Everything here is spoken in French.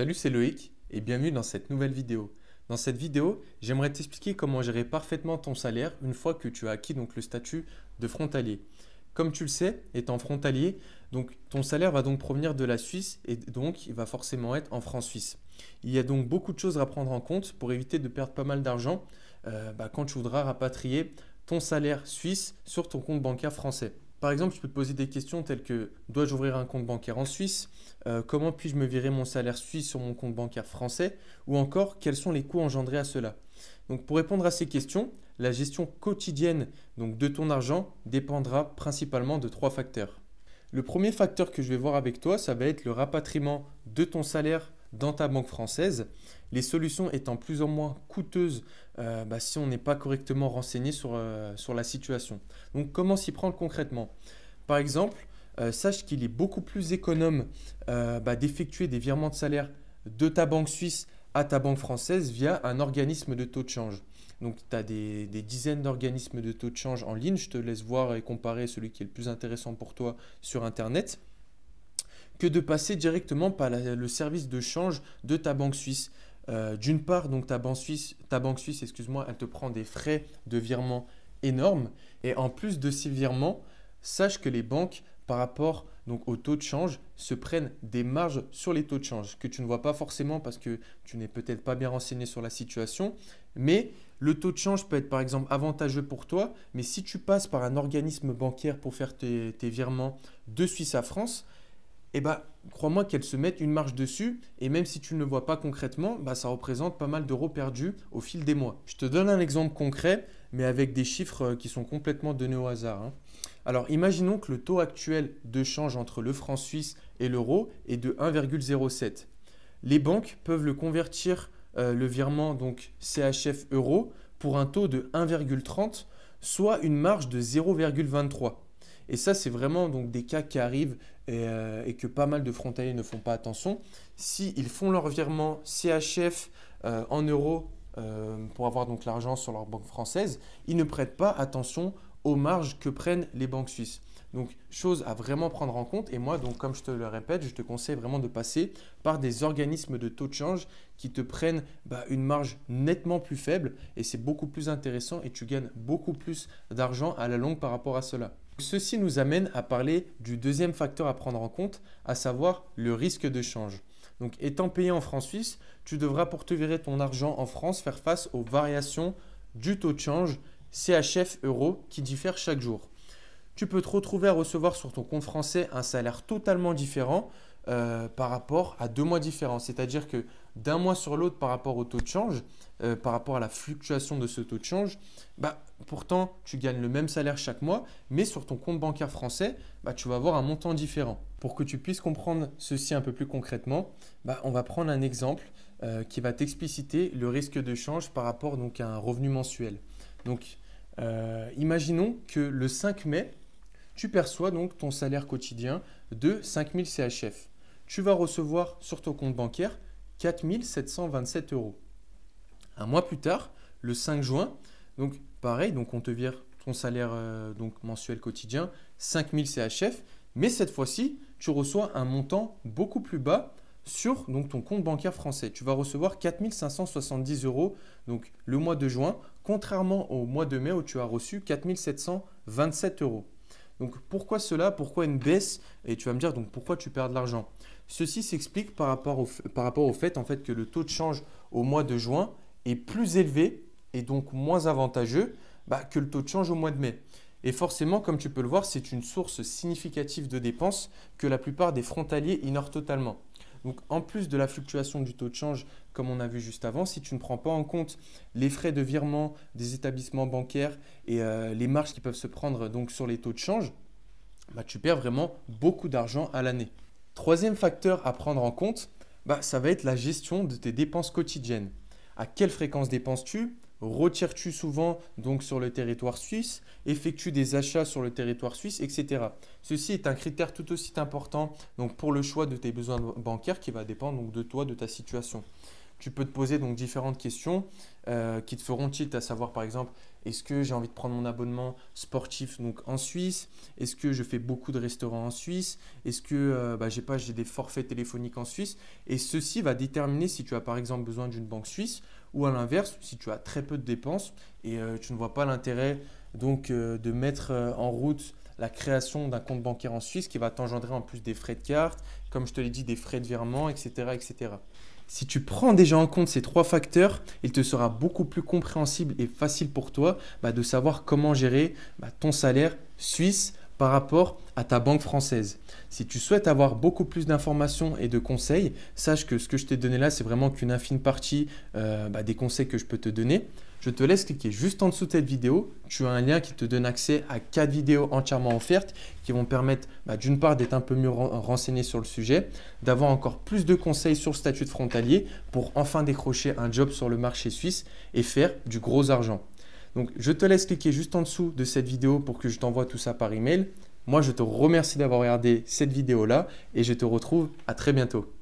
Salut, c'est Loïc et bienvenue dans cette nouvelle vidéo. Dans cette vidéo, j'aimerais t'expliquer comment gérer parfaitement ton salaire une fois que tu as acquis donc le statut de frontalier. Comme tu le sais, étant frontalier, donc ton salaire va donc provenir de la Suisse et donc il va forcément être en francs suisses. Il y a donc beaucoup de choses à prendre en compte pour éviter de perdre pas mal d'argent quand tu voudras rapatrier ton salaire suisse sur ton compte bancaire français. Par exemple, je peux te poser des questions telles que dois-je ouvrir un compte bancaire en Suisse? Comment puis-je me virer mon salaire suisse sur mon compte bancaire français? Ou encore, quels sont les coûts engendrés à cela? Donc, pour répondre à ces questions, la gestion quotidienne donc, de ton argent dépendra principalement de trois facteurs. Le premier facteur que je vais voir avec toi, ça va être le rapatriement de ton salaire dans ta banque française. Les solutions étant plus ou moins coûteuses si on n'est pas correctement renseigné sur la situation. Donc, comment s'y prendre concrètement? Par exemple, sache qu'il est beaucoup plus économe d'effectuer des virements de salaire de ta banque suisse à ta banque française via un organisme de taux de change. Donc, tu as des dizaines d'organismes de taux de change en ligne. Je te laisse voir et comparer celui qui est le plus intéressant pour toi sur Internet que de passer directement par le service de change de ta banque suisse. D'une part, donc ta banque suisse, excuse-moi, elle te prend des frais de virement énormes. Et en plus de ces virements, sache que les banques, par rapport donc, au taux de change, se prennent des marges sur les taux de change que tu ne vois pas forcément parce que tu n'es peut-être pas bien renseigné sur la situation. Mais le taux de change peut être par exemple avantageux pour toi. Mais si tu passes par un organisme bancaire pour faire tes virements de Suisse à France, crois-moi qu'elles se mettent une marge dessus et même si tu ne le vois pas concrètement, ça représente pas mal d'euros perdus au fil des mois. Je te donne un exemple concret, mais avec des chiffres qui sont complètement donnés au hasard. Alors, imaginons que le taux actuel de change entre le franc suisse et l'euro est de 1,07. Les banques peuvent le convertir, le virement donc CHF euro, pour un taux de 1,30, soit une marge de 0,23. Et ça, c'est vraiment donc, des cas qui arrivent et que pas mal de frontaliers ne font pas attention. S'ils font leur virement CHF en euros pour avoir donc l'argent sur leur banque française, ils ne prêtent pas attention aux marges que prennent les banques suisses. Donc, chose à vraiment prendre en compte. Et moi, donc, comme je te le répète, je te conseille vraiment de passer par des organismes de taux de change qui te prennent une marge nettement plus faible. Et c'est beaucoup plus intéressant et tu gagnes beaucoup plus d'argent à la longue par rapport à cela. Ceci nous amène à parler du deuxième facteur à prendre en compte, à savoir le risque de change. Donc, étant payé en francs suisses, tu devras pour te virer ton argent en France faire face aux variations du taux de change CHF euro qui diffèrent chaque jour. Tu peux te retrouver à recevoir sur ton compte français un salaire totalement différent par rapport à 2 mois différents. C'est-à-dire que d'un mois sur l'autre par rapport au taux de change, par rapport à la fluctuation de ce taux de change, pourtant tu gagnes le même salaire chaque mois, mais sur ton compte bancaire français, tu vas avoir un montant différent. Pour que tu puisses comprendre ceci un peu plus concrètement, on va prendre un exemple qui va t'expliciter le risque de change par rapport donc, à un revenu mensuel. Donc, imaginons que le 5 mai, tu perçois donc ton salaire quotidien de 5000 CHF. Tu vas recevoir sur ton compte bancaire 4727 euros. Un mois plus tard, le 5 juin, donc pareil, donc on te vire ton salaire donc mensuel quotidien 5000 CHF, mais cette fois-ci, tu reçois un montant beaucoup plus bas sur donc, ton compte bancaire français. Tu vas recevoir 4570 euros donc, le mois de juin, contrairement au mois de mai où tu as reçu 4727 euros. Donc pourquoi cela? Pourquoi une baisse? Et tu vas me dire donc pourquoi tu perds de l'argent? Ceci s'explique par rapport au fait, en fait que le taux de change au mois de juin est plus élevé et donc moins avantageux que le taux de change au mois de mai. Et forcément, comme tu peux le voir, c'est une source significative de dépenses que la plupart des frontaliers ignorent totalement. Donc, en plus de la fluctuation du taux de change, comme on a vu juste avant, si tu ne prends pas en compte les frais de virement des établissements bancaires et les marges qui peuvent se prendre donc, sur les taux de change, tu perds vraiment beaucoup d'argent à l'année. Troisième facteur à prendre en compte, ça va être la gestion de tes dépenses quotidiennes. À quelle fréquence dépenses-tu? Retires-tu souvent donc sur le territoire suisse? Effectues des achats sur le territoire suisse, etc. Ceci est un critère tout aussi important donc pour le choix de tes besoins bancaires qui va dépendre donc de toi, de ta situation. Tu peux te poser donc différentes questions qui te feront tilt, à savoir par exemple Est-ce que j'ai envie de prendre mon abonnement sportif donc en Suisse? Est-ce que je fais beaucoup de restaurants en Suisse? Est-ce que j'ai des forfaits téléphoniques en Suisse? Et ceci va déterminer si tu as par exemple besoin d'une banque suisse ou à l'inverse, si tu as très peu de dépenses et tu ne vois pas l'intérêt de mettre en route la création d'un compte bancaire en Suisse qui va t'engendrer en plus des frais de carte, comme je te l'ai dit, des frais de virement, etc., etc. Si tu prends déjà en compte ces trois facteurs, il te sera beaucoup plus compréhensible et facile pour toi de savoir comment gérer ton salaire suisse par rapport à ta banque française. Si tu souhaites avoir beaucoup plus d'informations et de conseils, sache que ce que je t'ai donné là, c'est vraiment qu'une infime partie des conseils que je peux te donner. Je te laisse cliquer juste en dessous de cette vidéo. Tu as un lien qui te donne accès à 4 vidéos entièrement offertes qui vont permettre d'une part d'être un peu mieux renseigné sur le sujet, d'avoir encore plus de conseils sur le statut de frontalier pour enfin décrocher un job sur le marché suisse et faire du gros argent. Donc, je te laisse cliquer juste en dessous de cette vidéo pour que je t'envoie tout ça par email. Moi, je te remercie d'avoir regardé cette vidéo-là et je te retrouve à très bientôt.